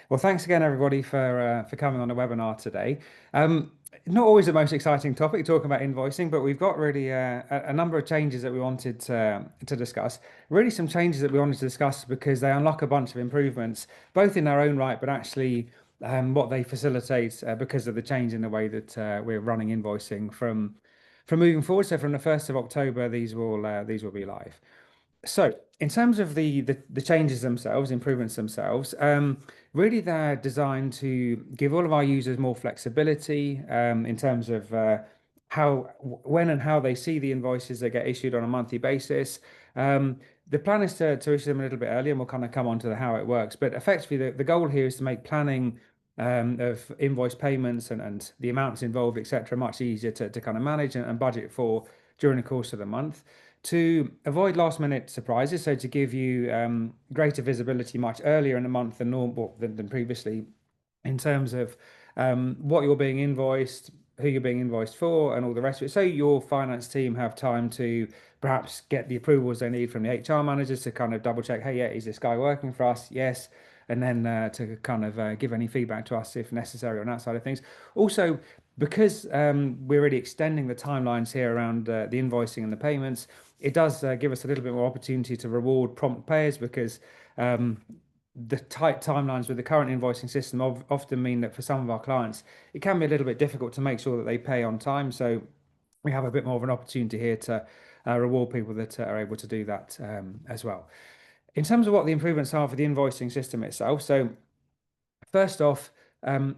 Well, thanks again, everybody, for coming on the webinar today. Um, Not always the most exciting topic talking about invoicing, but we've got really a number of changes that we wanted to discuss. Really, some changes that we wanted to discuss because they unlock a bunch of improvements, both in their own right, but actually what they facilitate because of the change in the way that we're running invoicing from moving forward. So, from the 1st of October, these will be live. So, in terms of the changes themselves, improvements themselves, really they're designed to give all of our users more flexibility in terms of when and how they see the invoices that get issued on a monthly basis. The plan is to issue them a little bit earlier, and we'll kind of come on to how it works. But effectively, the goal here is to make planning of invoice payments and the amounts involved, etc., much easier to kind of manage and budget for during the course of the month to avoid last minute surprises, so to give you greater visibility much earlier in the month than normal than previously in terms of what you're being invoiced, who you're being invoiced for, and all the rest of it. So your finance team have time to perhaps get the approvals they need from the HR managers to kind of double check, hey, yeah, is this guy working for us? Yes. And then to kind of give any feedback to us if necessary on that side of things. Also, because we're really extending the timelines here around the invoicing and the payments, it does give us a little bit more opportunity to reward prompt payers because um, the tight timelines with the current invoicing system often mean that for some of our clients, it can be a little bit difficult to make sure that they pay on time. So we have a bit more of an opportunity here to reward people that are able to do that as well. In terms of what the improvements are for the invoicing system itself, so first off,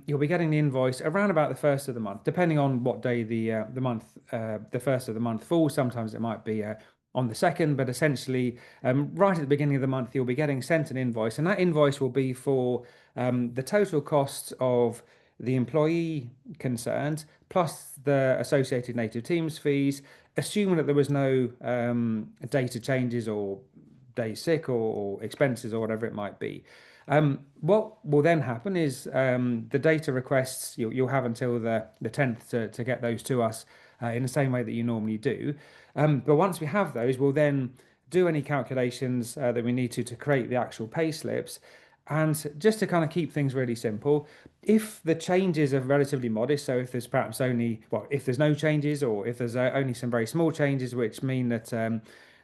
you'll be getting the invoice around about the first of the month, depending on what day the first of the month falls. Sometimes it might be on the second, but essentially, right at the beginning of the month, you'll be getting sent an invoice, and that invoice will be for the total costs of the employee concerned, plus the associated native teams fees, assuming that there was no data changes or days sick or expenses or whatever it might be. What will then happen is the data requests you'll have until the 10th to get those to us in the same way that you normally do. But once we have those, we'll then do any calculations that we need to create the actual pay slips. And just to kind of keep things really simple, if the changes are relatively modest, so if there's perhaps only, well, if there's no changes or if there's only some very small changes, which mean that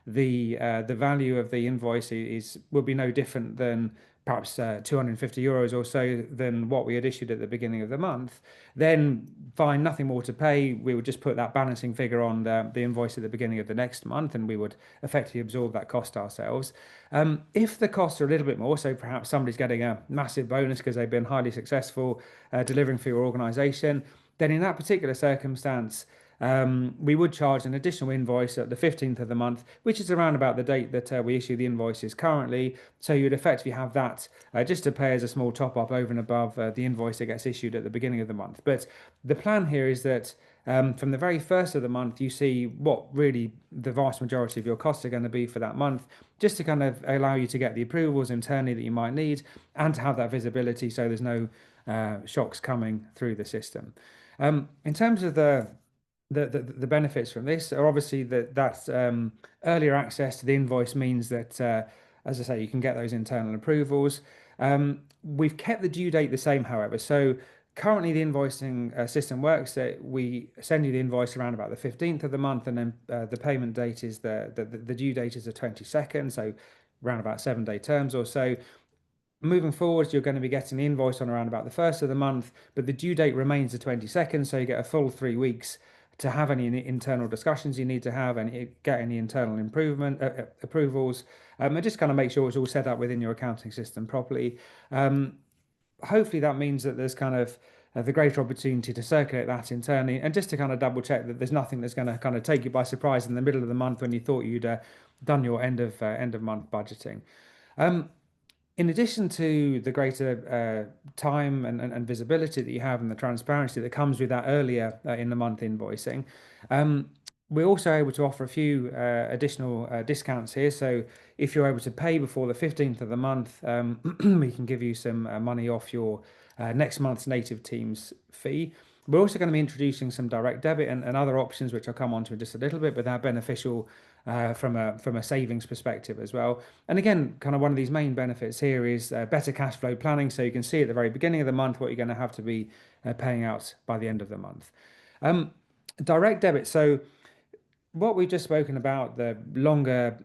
the value of the invoice is will be no different than perhaps €250 or so than what we had issued at the beginning of the month, then fine, nothing more to pay. We would just put that balancing figure on the invoice at the beginning of the next month, and we would effectively absorb that cost ourselves. If the costs are a little bit more, so perhaps somebody's getting a massive bonus because they've been highly successful delivering for your organization, then in that particular circumstance, we would charge an additional invoice at the 15th of the month, which is around about the date that we issue the invoices currently. So you'd effectively have that just to pay as a small top up over and above the invoice that gets issued at the beginning of the month. But the plan here is that from the very first of the month, you see what really the vast majority of your costs are going to be for that month, just to kind of allow you to get the approvals internally that you might need and to have that visibility so there's no shocks coming through the system. In terms of the benefits from this are obviously that earlier access to the invoice means that, as I say, you can get those internal approvals. We've kept the due date the same, however. So currently, the invoicing system works that we send you the invoice around about the 15th of the month, and then the payment date is the due date is the 22nd, so around about 7-day terms or so. Moving forward, you're going to be getting the invoice on around about the first of the month, but the due date remains the 22nd, so you get a full 3 weeks to have any internal discussions you need to have and get any internal improvement approvals, and just kind of make sure it's all set up within your accounting system properly. Hopefully, that means that there's kind of the greater opportunity to circulate that internally and just to kind of double check that there's nothing that's going to kind of take you by surprise in the middle of the month when you thought you'd done your end of month budgeting. Um, in addition to the greater time and visibility that you have and the transparency that comes with that earlier in the month invoicing, we're also able to offer a few additional discounts here. So if you're able to pay before the 15th of the month, we can give you some money off your next month's native teams fee. We're also going to be introducing some direct debit and other options, which I'll come on to in just a little bit, but they're beneficial from a savings perspective as well. And again, kind of one of these main benefits here is better cash flow planning, so you can see at the very beginning of the month what you're going to have to be paying out by the end of the month. Um, Direct debit. So what we've just spoken about, the longer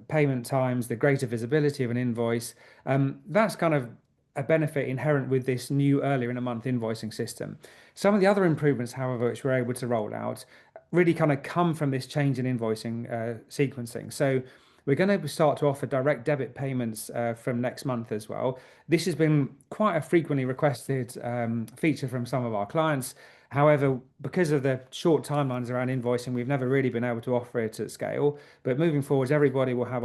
payment times, the greater visibility of an invoice, that's kind of a benefit inherent with this new earlier in a month invoicing system. Some of the other improvements, however, which we're able to roll out, really kind of come from this change in invoicing sequencing. So we're going to start to offer direct debit payments from next month as well. This has been quite a frequently requested feature from some of our clients. However, because of the short timelines around invoicing, we've never really been able to offer it at scale. But moving forwards, everybody will have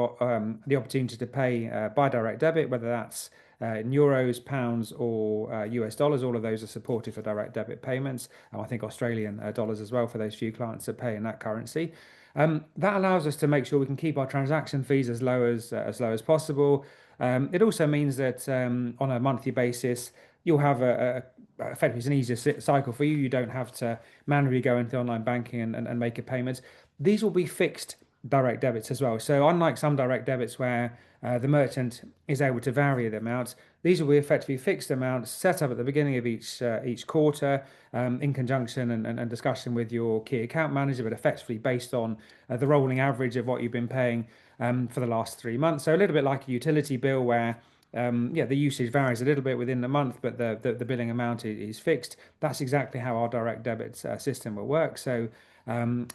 the opportunity to pay by direct debit, whether that's in euros, pounds, or US dollars. All of those are supported for direct debit payments. And I think Australian dollars as well for those few clients that pay in that currency. That allows us to make sure we can keep our transaction fees as low as possible. It also means that on a monthly basis, you'll have effectively it's an easier cycle for you. You don't have to manually go into online banking and make a payment. These will be fixed direct debits as well. So unlike some direct debits where the merchant is able to vary the amounts, these will be effectively fixed amounts set up at the beginning of each quarter in conjunction and discussion with your key account manager, but effectively based on the rolling average of what you've been paying for the last 3 months. So a little bit like a utility bill where yeah, the usage varies a little bit within the month, but the billing amount is fixed. That's exactly how our direct debit system will work. So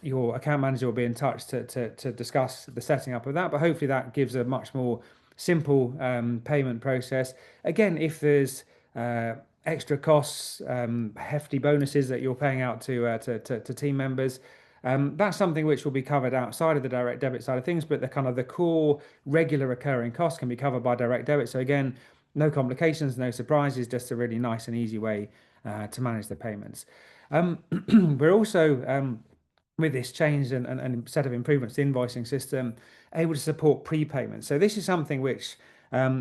your account manager will be in touch to discuss the setting up of that, but hopefully that gives a much more simple payment process. Again, if there's extra costs, hefty bonuses that you're paying out to team members, that's something which will be covered outside of the direct debit side of things, but the kind of the core regular recurring costs can be covered by direct debit. So again, no complications, no surprises, just a really nice and easy way to manage the payments. We're also with this change and set of improvements to the invoicing system, able to support prepayment. So this is something which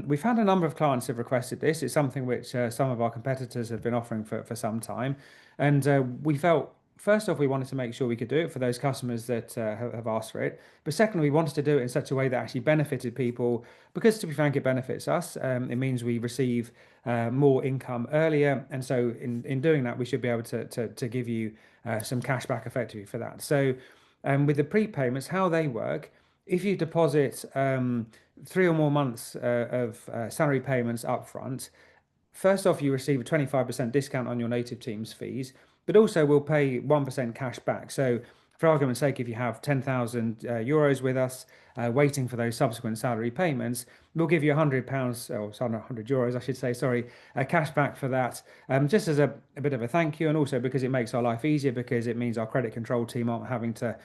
we've had a number of clients have requested this. It's something which some of our competitors have been offering for some time. And we felt, first off, we wanted to make sure we could do it for those customers that have asked for it. But secondly, we wanted to do it in such a way that actually benefited people because, to be frank, it benefits us. It means we receive more income earlier. And so in doing that, we should be able to give you some cash back effectively for that. So with the prepayments, how they work, if you deposit 3 or more months of salary payments up front, first off, you receive a 25% discount on your native team's fees, but also we'll pay 1% cash back. So, for argument's sake, if you have 10,000 euros with us waiting for those subsequent salary payments, we'll give you £100, or sorry, not €100, I should say, sorry, cash back for that, just as a bit of a thank you, and also because it makes our life easier because it means our credit control team aren't having to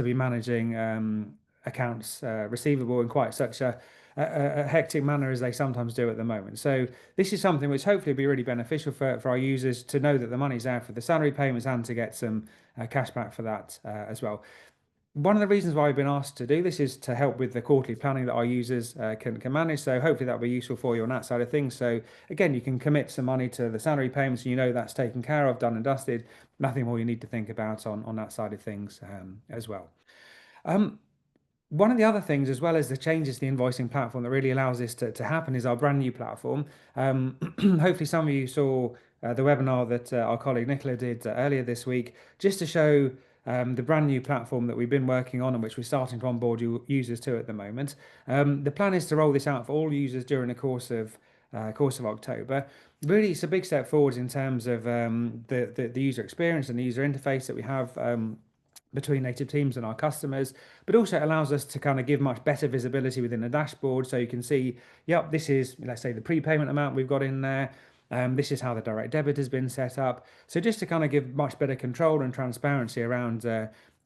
be managing accounts receivable in quite such a hectic manner as they sometimes do at the moment. So this is something which hopefully will be really beneficial for our users to know that the money's there for the salary payments and to get some cash back for that as well. One of the reasons why we've been asked to do this is to help with the quarterly planning that our users can manage. So hopefully that'll be useful for you on that side of things. So again, you can commit some money to the salary payments and you know that's taken care of, done and dusted. Nothing more you need to think about on that side of things as well. Um, One of the other things, as well as the changes to the invoicing platform that really allows this to happen, is our brand new platform. Hopefully, some of you saw the webinar that our colleague Nicola did earlier this week, just to show the brand new platform that we've been working on and which we're starting to onboard users to at the moment. The plan is to roll this out for all users during the course of October. Really, it's a big step forward in terms of the user experience and the user interface that we have. Between native teams and our customers, but also it allows us to kind of give much better visibility within the dashboard. So you can see, yep, this is, let's say, the prepayment amount we've got in there. This is how the direct debit has been set up. So just to kind of give much better control and transparency around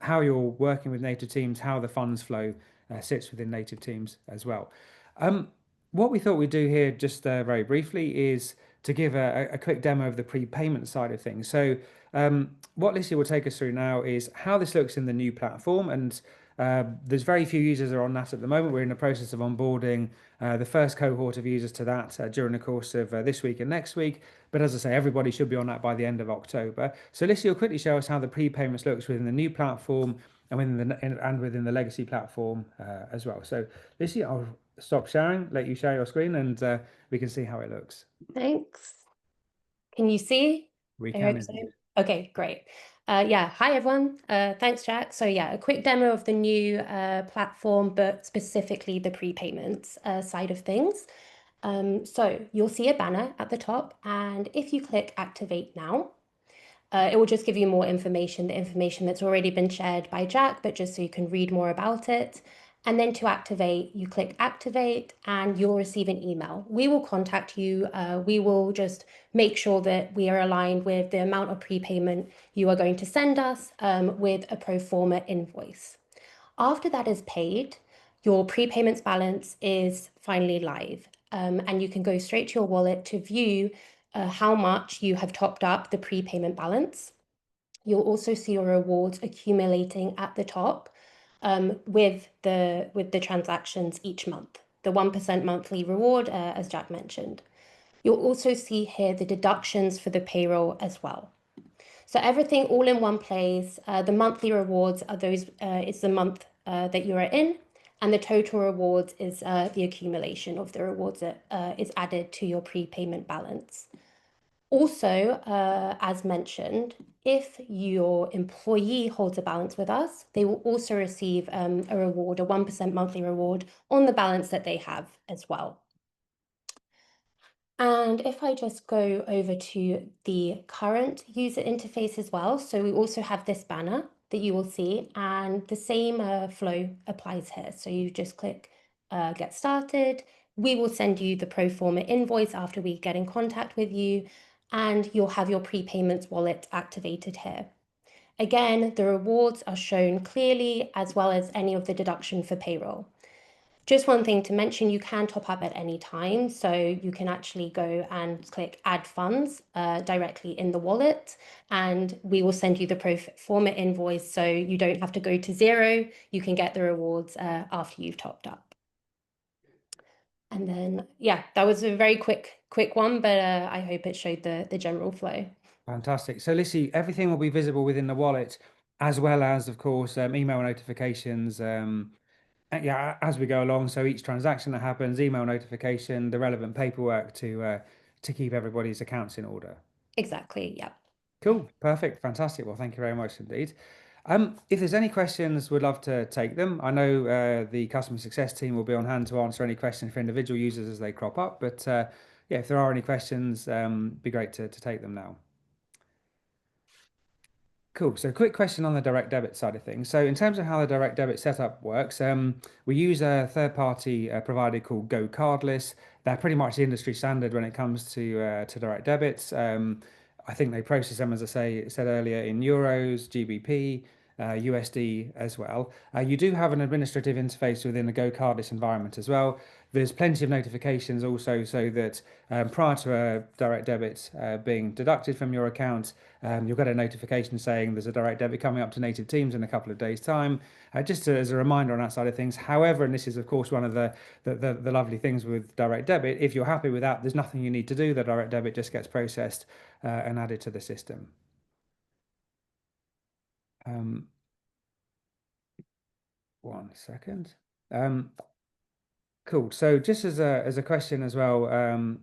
how you're working with native teams, how the funds flow sits within native teams as well. What we thought we'd do here, just very briefly, is to give a quick demo of the prepayment side of things. So what Lucy will take us through now is how this looks in the new platform, and There's very few users are on that at the moment. We're in the process of onboarding the first cohort of users to that during the course of this week and next week. But as I say, everybody should be on that by the end of October. So Lissy will quickly show us how the prepayments looks within the new platform and within the legacy platform as well. So Lissy, I'll stop sharing, let you share your screen, and we can see how it looks. Thanks. Can you see? We I can hope so. indeed. Okay, great. Yeah, hi everyone. Thanks, Jack. So yeah, a quick demo of the new platform, but specifically the prepayments side of things. So you'll see a banner at the top, and if you click Activate Now, it will just give you more information, the information that's already been shared by Jack, but just so you can read more about it. And then to activate, you click Activate and you'll receive an email. We will contact you. We will just make sure that we are aligned with the amount of prepayment you are going to send us with a pro forma invoice. After that is paid, your prepayments balance is finally live. And you can go straight to your wallet to view how much you have topped up the prepayment balance. You'll also see your rewards accumulating at the top with the transactions each month. The 1% monthly reward, as Jack mentioned. You'll also see here the deductions for the payroll as well. So everything all in one place. The monthly rewards are those, it's the month that you are in, and the total rewards is the accumulation of the rewards that is added to your prepayment balance. Also, as mentioned, if your employee holds a balance with us, they will also receive a reward, a 1% monthly reward on the balance that they have as well. And if I just go over to the current user interface as well, so we also have this banner that you will see, and the same flow applies here. So you just click Get Started. We will send you the pro forma invoice after we get in contact with you, and you'll have your prepayments wallet activated here. Again, the rewards are shown clearly, as well as any of the deduction for payroll. Just one thing to mention, you can top up at any time. So you can actually go and click add funds directly in the wallet, and we will send you the pro forma invoice. So you don't have to go to zero. You can get the rewards after you've topped up. And then, yeah, that was a very quick one, but I hope it showed the general flow. Fantastic. So Lissy, everything will be visible within the wallet, as well as, of course, email notifications. Yeah, as we go along. So each transaction that happens, email notification, the relevant paperwork to keep everybody's accounts in order. Exactly, yeah. Cool, perfect, fantastic. Well, thank you very much indeed. If there's any questions, we'd love to take them. I know the customer success team will be on hand to answer any questions for individual users as they crop up. But yeah, if there are any questions, be great to take them now. Cool. So, quick question on the direct debit side of things. So, in terms of how the direct debit setup works, we use a third-party provider called Go Cardless. They're pretty much the industry standard when it comes to direct debits. I think they process them, as I said earlier, in euros, GBP, USD as well. You do have an administrative interface within the Go Cardless environment as well. There's plenty of notifications also, so that prior to a direct debit being deducted from your account, you'll get a notification saying there's a direct debit coming up to native teams in a couple of days' time, as a reminder on that side of things. However, and this is of course one of the lovely things with direct debit, if you're happy with that, there's nothing you need to do. The direct debit just gets processed and added to the system. Um, 1 second. Cool. So just as a question as well,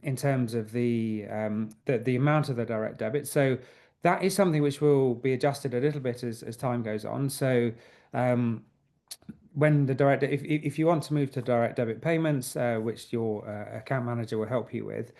in terms of the amount of the direct debit, so that is something which will be adjusted a little bit as time goes on. So um, when the direct if you want to move to direct debit payments, which your account manager will help you with,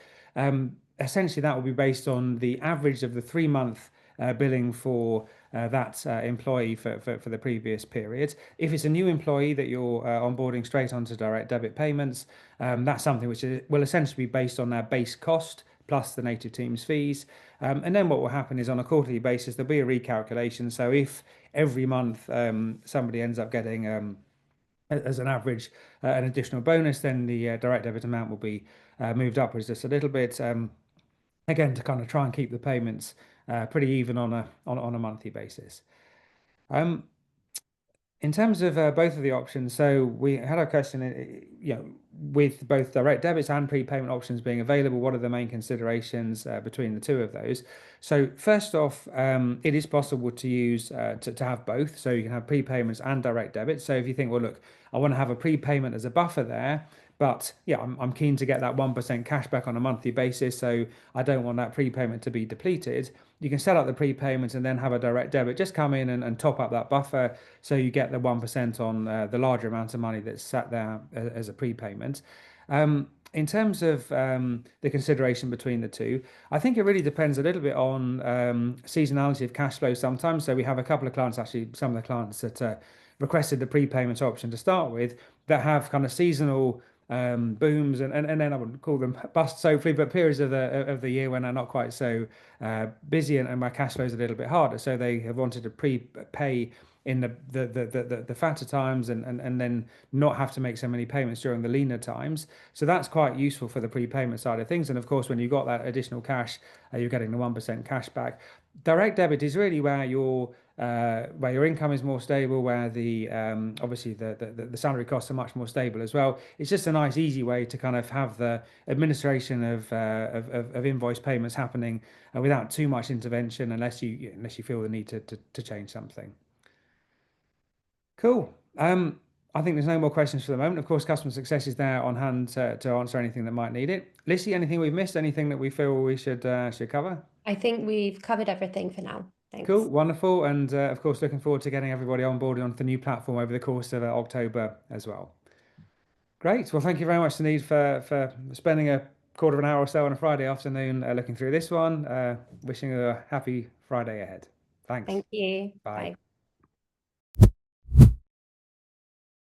essentially that will be based on the average of the 3 month billing for that employee for the previous period. If it's a new employee that you're onboarding straight onto direct debit payments, that's something which will essentially be based on their base cost plus the native team's fees. And then what will happen is on a quarterly basis, there'll be a recalculation. So if every month somebody ends up getting as an average an additional bonus, then the direct debit amount will be moved upwards just a little bit. Again, to kind of try and keep the payments pretty even on a monthly basis. Um, In terms of both of the options, so we had a question, with both direct debits and prepayment options being available, what are the main considerations between the two of those? So first off, it is possible to use to have both. So you can have prepayments and direct debits. So if you think, well, look, I want to have a prepayment as a buffer there, but yeah, I'm keen to get that 1% cash back on a monthly basis, so I don't want that prepayment to be depleted. You can set up the prepayments and then have a direct debit. Just come in and top up that buffer so you get the 1% on the larger amount of money that's sat there as a prepayment. In terms of the consideration between the two, I think it really depends a little bit on seasonality of cash flow sometimes. So we have a couple of clients, actually, some of the clients that requested the prepayment option to start with that have kind of seasonal booms and then I wouldn't call them busts hopefully, but periods of the year when they're not quite so busy and my cash flow is a little bit harder. So they have wanted to prepay in the fatter times and then not have to make so many payments during the leaner times. So that's quite useful for the prepayment side of things. And of course, when you've got that additional cash, you're getting the 1% cash back. Direct debit is really where your income is more stable, where the obviously the salary costs are much more stable as well. It's just a nice, easy way to kind of have the administration of invoice payments happening without too much intervention, unless you feel the need to change something. Cool. I think there's no more questions for the moment. Of course, customer success is there on hand to answer anything that might need it. Lissy, anything we've missed? Anything that we feel we should cover? I think we've covered everything for now. Cool, Thanks. wonderful, and of course, looking forward to getting everybody on board onto the new platform over the course of October as well. Great. Well, thank you very much, Sunid, for spending a quarter of an hour or so on a Friday afternoon looking through this one. Wishing you a happy Friday ahead. Thanks. Thank you. Bye. Bye.